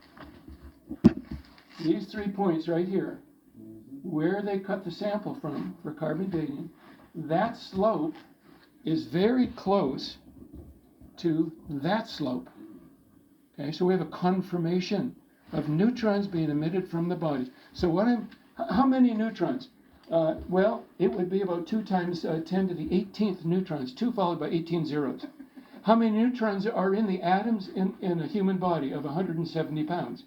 [SPEAKER 1] these 3 points right here, where they cut the sample from for carbon dating, that slope is very close to that slope. Okay, so we have a confirmation of neutrons being emitted from the body. So how many neutrons? Well, it would be about 2 times 10 to the 18th neutrons, 2 followed by 18 zeros. How many neutrons are in the atoms in a human body of 170 pounds?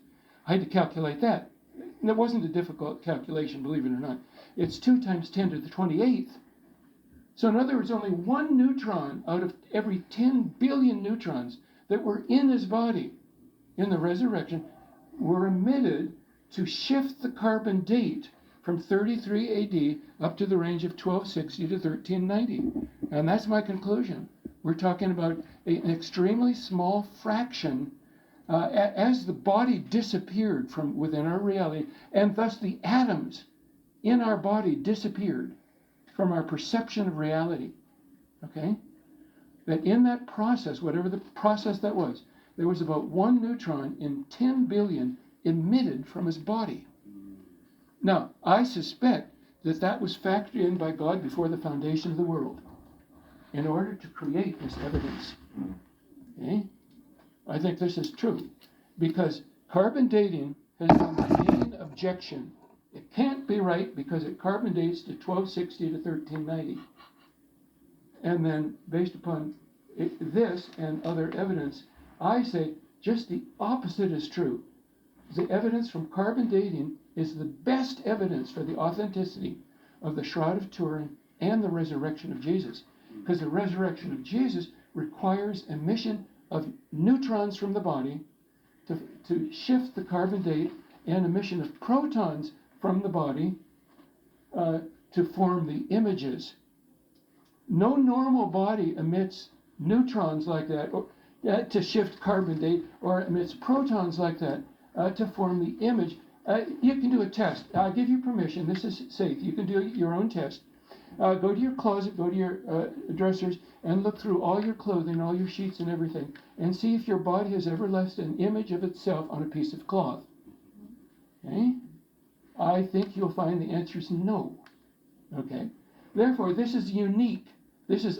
[SPEAKER 1] I had to calculate that. And it wasn't a difficult calculation, believe it or not. It's 2 times 10 to the 28th. So in other words, only 1 neutron out of every 10 billion neutrons that were in his body in the resurrection were emitted to shift the carbon date from 33 AD up to the range of 1260 to 1390. And that's my conclusion. We're talking about an extremely small fraction as the body disappeared from within our reality, and thus the atoms in our body disappeared from our perception of reality. Okay? That in that process, whatever the process that was, there was about 1 neutron in 10 billion emitted from his body. Now, I suspect that that was factored in by God before the foundation of the world in order to create this evidence. Okay? I think this is true because carbon dating has been the main objection. It can't be right because it carbon dates to 1260 to 1390. And then, based upon this and other evidence, I say just the opposite is true. The evidence from carbon dating is the best evidence for the authenticity of the Shroud of Turin and the resurrection of Jesus. Because the resurrection of Jesus requires emission of neutrons from the body to shift the carbon date and emission of protons from the body to form the images. No normal body emits neutrons like that to shift carbon date, or emits protons like that to form the image. You can do a test. I'll give you permission. This is safe. You can do your own test. Go to your closet, go to your dressers, and look through all your clothing, all your sheets and everything, and see if your body has ever left an image of itself on a piece of cloth. Okay? I think you'll find the answer is no. Okay? Therefore, this is unique. This is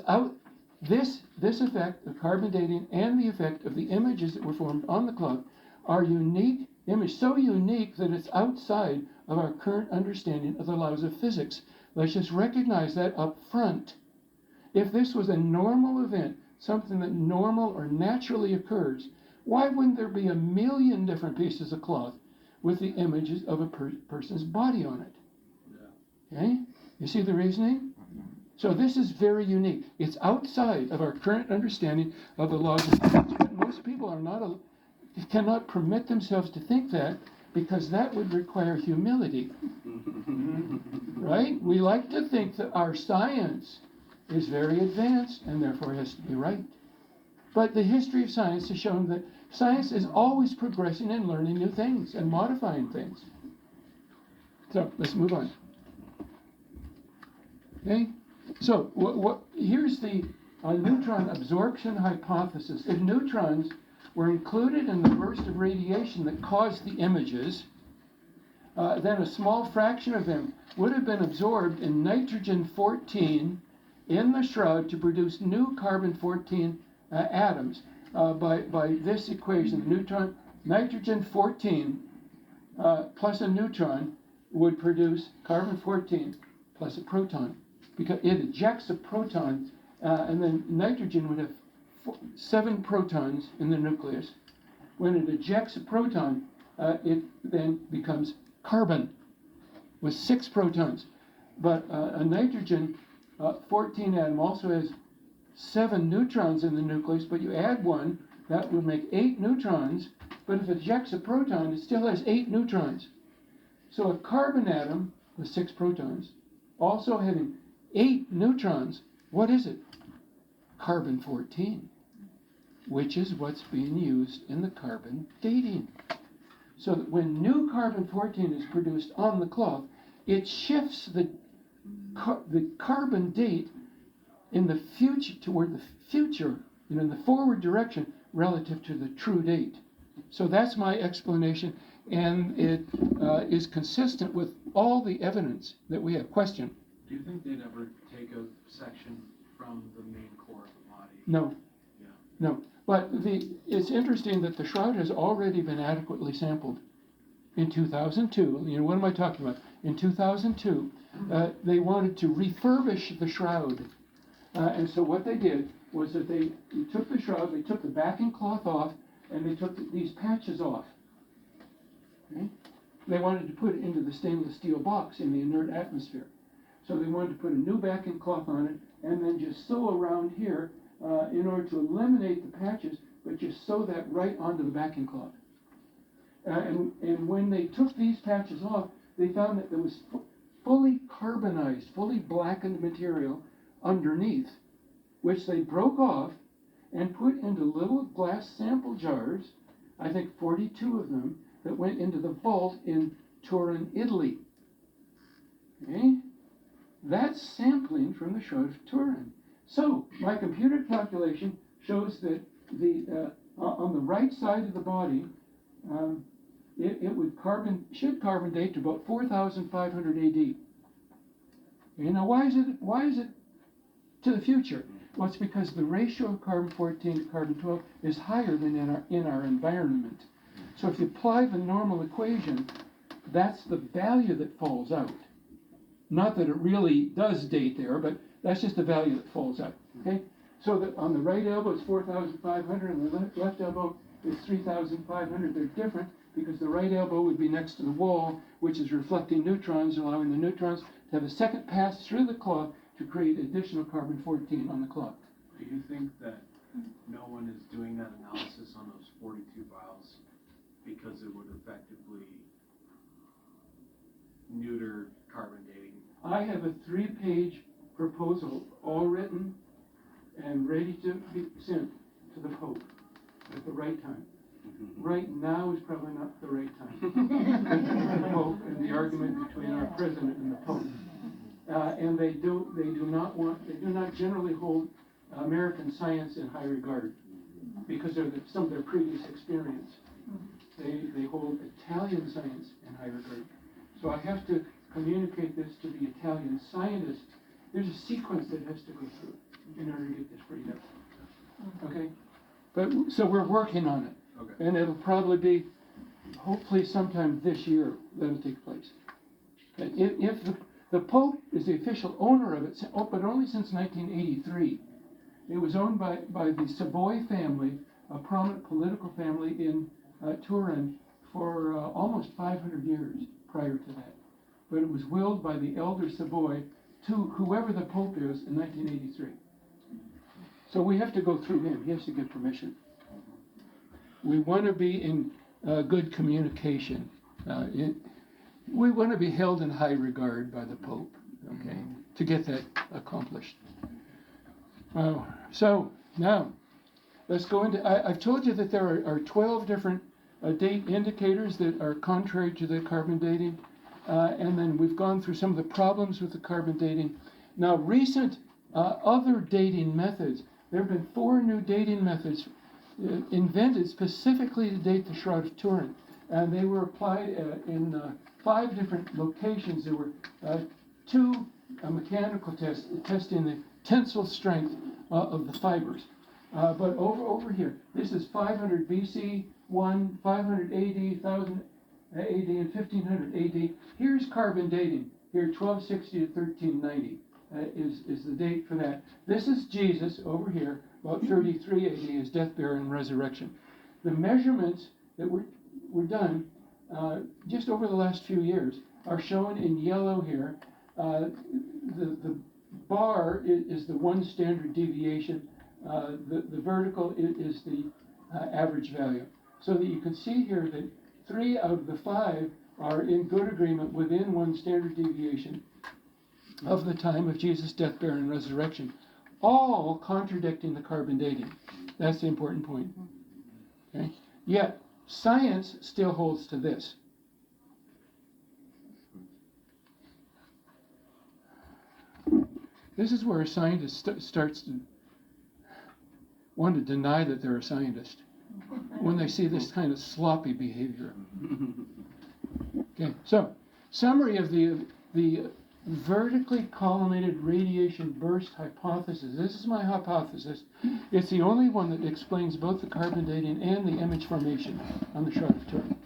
[SPEAKER 1] this effect of carbon dating and the effect of the images that were formed on the cloth are unique images, so unique that it's outside of our current understanding of the laws of physics. Let's just recognize that up front. If this was a normal event, something that normal or naturally occurs, why wouldn't there be 1 million different pieces of cloth with the images of a person's body on it? Okay? You see the reasoning? So this is very unique. It's outside of our current understanding of the laws of physics, but most people cannot permit themselves to think that, because that would require humility. Right? We like to think that our science is very advanced and therefore has to be right. But the history of science has shown that science is always progressing and learning new things and modifying things. So let's move on. Okay? So here's the neutron absorption hypothesis. If neutrons were included in the burst of radiation that caused the images, then a small fraction of them would have been absorbed in nitrogen-14 in the shroud to produce new carbon-14 atoms by this equation. Nitrogen-14 plus a neutron would produce carbon-14 plus a proton, because it ejects a proton, and then nitrogen would have 7 protons in the nucleus. When it ejects a proton, it then becomes carbon with 6 protons. But a nitrogen 14 atom also has 7 neutrons in the nucleus, but you add 1, that would make 8 neutrons. But if it ejects a proton, it still has 8 neutrons. So a carbon atom with 6 protons, also having 8 neutrons, what is it? Carbon-14, which is what's being used in the carbon dating. So that when new carbon-14 is produced on the cloth, it shifts the carbon date in the future, toward the future, in the forward direction relative to the true date. So that's my explanation. and it is consistent with all the evidence that we have. Question?
[SPEAKER 3] Do you think they'd ever take a section from the main core of the body?
[SPEAKER 1] No.
[SPEAKER 3] Yeah.
[SPEAKER 1] No. But it's interesting that the shroud has already been adequately sampled. In 2002, what am I talking about? In 2002, they wanted to refurbish the shroud. And so what they did was that they took the shroud, they took the backing cloth off, and they took these patches off. Okay? They wanted to put it into the stainless steel box in the inert atmosphere. So they wanted to put a new backing cloth on it, and then just sew around here in order to eliminate the patches, but just sew that right onto the backing cloth. And when they took these patches off, they found that there was fully carbonized, fully blackened material underneath, which they broke off and put into little glass sample jars, I think 42 of them, that went into the vault in Turin, Italy. Okay? That's sampling from the Shroud of Turin. So, my computer calculation shows that on the right side of the body, it should carbon date to about 4,500 AD. Okay, now why is it to the future? Well, it's because the ratio of carbon-14 to carbon-12 is higher than in our environment. So if you apply the normal equation, that's the value that falls out. Not that it really does date there, but that's just the value that falls out. Okay? So that on the right elbow it's 4,500, and the left elbow is 3,500. They're different because the right elbow would be next to the wall, which is reflecting neutrons, allowing the neutrons to have a second pass through the cloth to create additional carbon-14 on the cloth.
[SPEAKER 3] Do you think that no one is doing that analysis on those 42 vials because it would effectively neuter carbon dating?
[SPEAKER 1] I have a 3-page proposal all written and ready to be sent to the Pope at the right time. Right now is probably not the right time. The Pope and the argument between our president and the Pope. And they do not generally hold American science in high regard because of some of their previous experience. They hold Italian science in high regard. So I have to communicate this to the Italian scientists. There's a sequence that has to go through in order to get this freed up. Okay? But so we're working on it.
[SPEAKER 3] Okay.
[SPEAKER 1] And it'll probably be, hopefully sometime this year, that'll take place. Okay? If the Pope is the official owner of it, but only since 1983. It was owned by the Savoy family, a prominent political family in Turin, for almost 500 years prior to that. But it was willed by the elder Savoy to whoever the Pope is in 1983. So we have to go through him. He has to give permission. We want to be in good communication. We want to be held in high regard by the Pope, okay, to get that accomplished. So now, let's go into, I've told you that there are 12 different date indicators that are contrary to the carbon dating, and then we've gone through some of the problems with the carbon dating. Now, recent other dating methods, there have been 4 new dating methods invented specifically to date the Shroud of Turin, and they were applied in 5 different locations. There were 2 mechanical tests testing the tensile strength of the fibers. But over here, this is 500 BC, 500 AD, 1000 AD, and 1500 AD. Here's carbon dating. Here, 1260 to 1390 is the date for that. This is Jesus over here, about 33 AD, his death, burial, and resurrection. The measurements that were done just over the last few years are shown in yellow here. The bar is the 1 standard deviation. The vertical is the average value. So that you can see here that 3 out of the 5 are in good agreement within 1 standard deviation of the time of Jesus' death, burial, and resurrection, all contradicting the carbon dating. That's the important point. Okay? Yet, science still holds to this. This is where a scientist starts to want to deny that they're a scientist when they see this kind of sloppy behavior. Okay, so summary of the vertically collimated radiation burst hypothesis. This is my hypothesis. It's the only one that explains both the carbon dating and the image formation on the Shroud of Turin.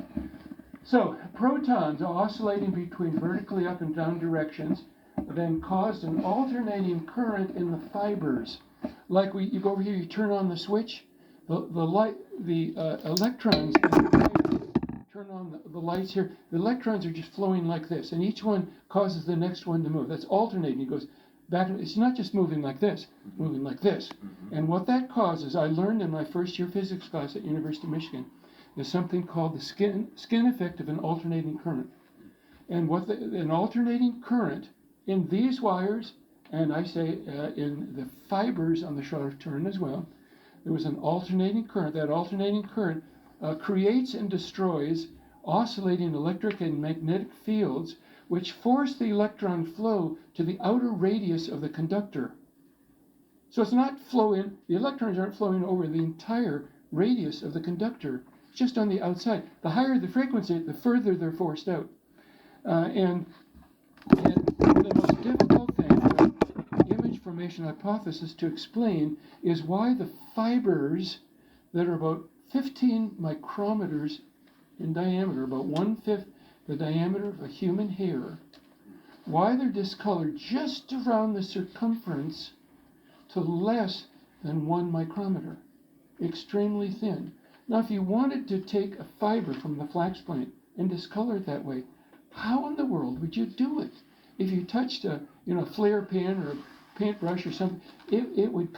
[SPEAKER 1] So protons oscillating between vertically up and down directions then caused an alternating current in the fibers. Like you go over here, you turn on the switch, the electrons in the fibers turn on the lights here. The electrons are just flowing like this, and each one causes the next one to move. That's alternating. It goes back. It's not just moving like this, moving like this. And what that causes, I learned in my first year physics class at University of Michigan, is something called the skin effect of an alternating current. And an alternating current in these wires, and I say in the fibers on the Shroud of Turin as well, there was an alternating current. That alternating current creates and destroys oscillating electric and magnetic fields which force the electron flow to the outer radius of the conductor. So it's not flowing, the electrons aren't flowing over the entire radius of the conductor, it's just on the outside. The higher the frequency, the further they're forced out. And the most difficult thing, the image formation hypothesis to explain, is why the fibers that are about 15 micrometers in diameter, about 1/5 the diameter of a human hair, why they're discolored just around the circumference to less than 1 micrometer, extremely thin. Now, if you wanted to take a fiber from the flax plant and discolor it that way, how in the world would you do it? If you touched a flare pen or a paintbrush or something, it would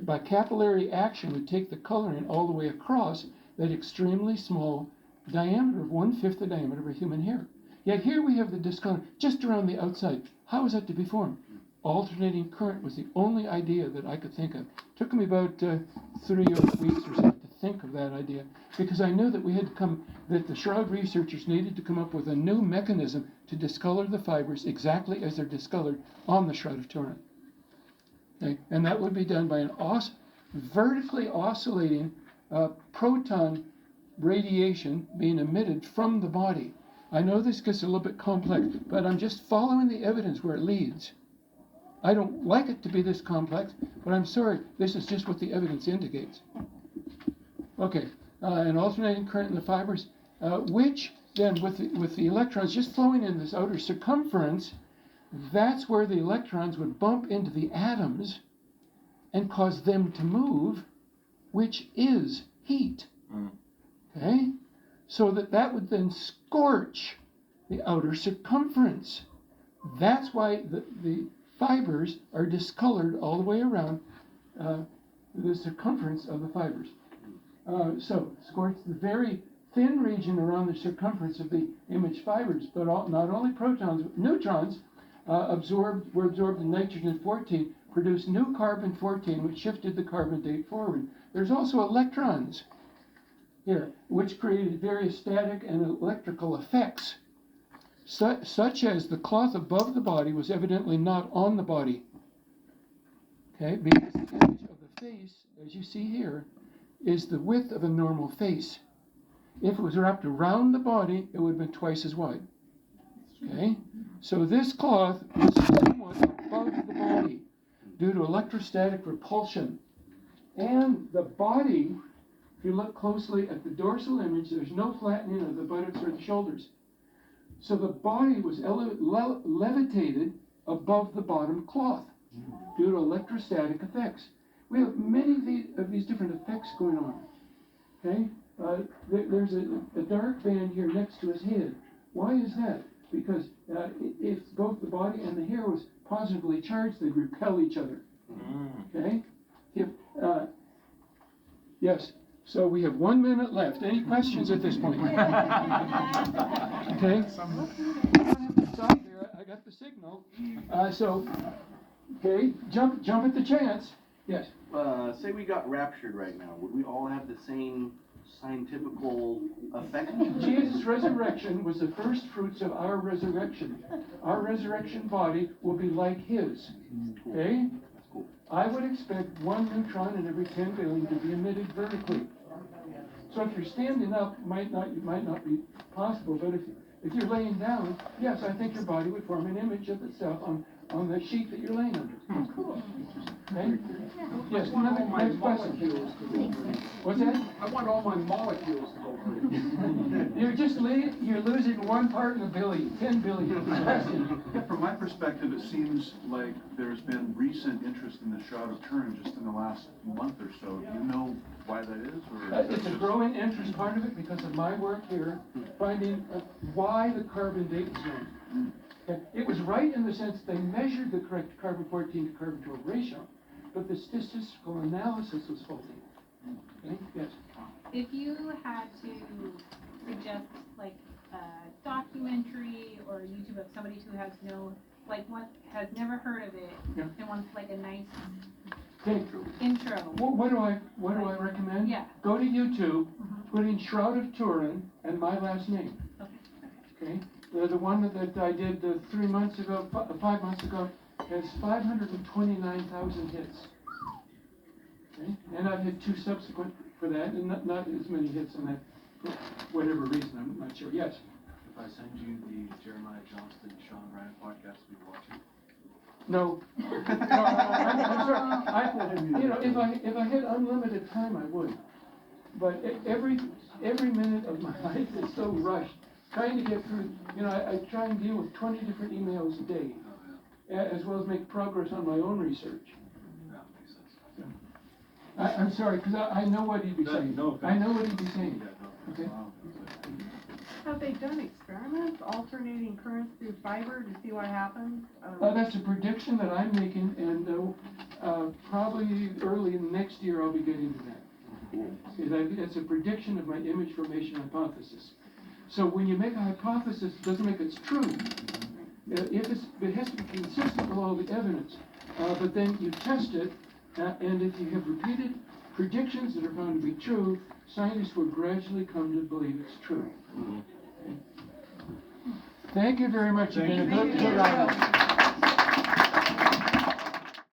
[SPEAKER 1] by capillary action would take the coloring all the way across that extremely small diameter of 1/5 the diameter of a human hair. Yet here we have the discoloring just around the outside. How is that to be formed? Alternating current was the only idea that I could think of. It took me about 3 weeks or so to think of that idea, because I knew that that the Shroud researchers needed to come up with a new mechanism to discolor the fibers exactly as they're discolored on the Shroud of Turin. Okay? And that would be done by an vertically oscillating proton radiation being emitted from the body. I know this gets a little bit complex, but I'm just following the evidence where it leads. I don't like it to be this complex, but I'm sorry, this is just what the evidence indicates. Okay, an alternating current in the fibers, which then with the electrons just flowing in this outer circumference, that's where the electrons would bump into the atoms and cause them to move, which is heat. Okay? So that would then scorch the outer circumference. That's why the fibers are discolored all the way around the circumference of the fibers. So scorch the very thin region around the circumference of the image fibers, but not only protons, neutrons were absorbed in nitrogen-14, produced new carbon-14, which shifted the carbon date forward. There's also electrons here, which created various static and electrical effects, such as the cloth above the body was evidently not on the body. Okay, because the image of the face, as you see here, is the width of a normal face. If it was wrapped around the body, it would have been twice as wide. Okay, so this cloth was somewhat above the body due to electrostatic repulsion. And the body, if you look closely at the dorsal image, there's no flattening of the buttocks or the shoulders. So the body was levitated above the bottom cloth due to electrostatic effects. We have many of these different effects going on. Okay, there's a dark band here next to his head. Why is that? Because if both the body and the hair was positively charged, they'd repel each other. Okay? Yes. So we have 1 minute left. Any questions at this point? Okay. I don't have to stop there. I got the signal. Okay, jump at the chance. Yes.
[SPEAKER 6] Say we got raptured right now, would we all have the same scientifical effect?
[SPEAKER 1] Jesus' resurrection was the first fruits of our resurrection. Our resurrection body will be like his. Okay? I would expect 1 neutron in every 10 billion to be emitted vertically. So if you're standing up, it might not be possible, but if you're laying down, yes, I think your body would form an image of itself on the sheet that you're laying under.
[SPEAKER 7] Cool.
[SPEAKER 1] Okay? Yes,
[SPEAKER 7] I want all my
[SPEAKER 1] next question.
[SPEAKER 7] molecules to go free.
[SPEAKER 1] What's that?
[SPEAKER 7] I want all my molecules to go free.
[SPEAKER 1] You're losing one part in a billion, 10 billion. Question.
[SPEAKER 8] From my perspective, it seems like there's been recent interest in the Shroud of Turin just in the last month or so. Do you know why that is? Or is
[SPEAKER 1] It's a growing interest, part of it because of my work here, finding why the carbon date is wrong. Okay? It was right in the sense they measured the correct carbon-14 to carbon-12 ratio, but the statistical analysis was faulty. Okay? Yes.
[SPEAKER 5] If you had to suggest like a documentary or YouTube of somebody who has has never heard of it
[SPEAKER 1] Yeah.
[SPEAKER 5] and wants like a nice
[SPEAKER 1] Okay.
[SPEAKER 5] intro.
[SPEAKER 1] What do I recommend?
[SPEAKER 5] Yeah.
[SPEAKER 1] Go to YouTube, put in Shroud of Turin and my last name.
[SPEAKER 5] Okay.
[SPEAKER 1] Okay? The one that I did 3 months ago, 5 months ago, has 529,000 hits. Okay? And I've had 2 subsequent for that, and not as many hits on that, for whatever reason, I'm not sure. Yes?
[SPEAKER 3] If I send you the Jeremiah Johnston, Sean Ryan podcast, will you watch it?
[SPEAKER 1] No. I'm sorry. If I had unlimited time, I would. But every minute of my life is so rushed, trying to get through. I try and deal with 20 different emails a day, as well as make progress on my own research.
[SPEAKER 3] That makes sense.
[SPEAKER 1] I'm sorry, because I know what he'd be
[SPEAKER 3] No,
[SPEAKER 1] saying.
[SPEAKER 3] no offense.
[SPEAKER 1] I know what he'd be saying.
[SPEAKER 3] Yeah, no,
[SPEAKER 1] Okay.
[SPEAKER 9] Have they done experiments alternating currents through fiber to see what happens?
[SPEAKER 1] That's a prediction that I'm making, and probably early in next year I'll be getting to that. It's a prediction of my image formation hypothesis. So when you make a hypothesis, it doesn't make it true. It has to be consistent with all the evidence. But then you test it, and if you have repeated predictions that are found to be true, scientists will gradually come to believe it's true. Okay. Thank you very much. You've been a good audience.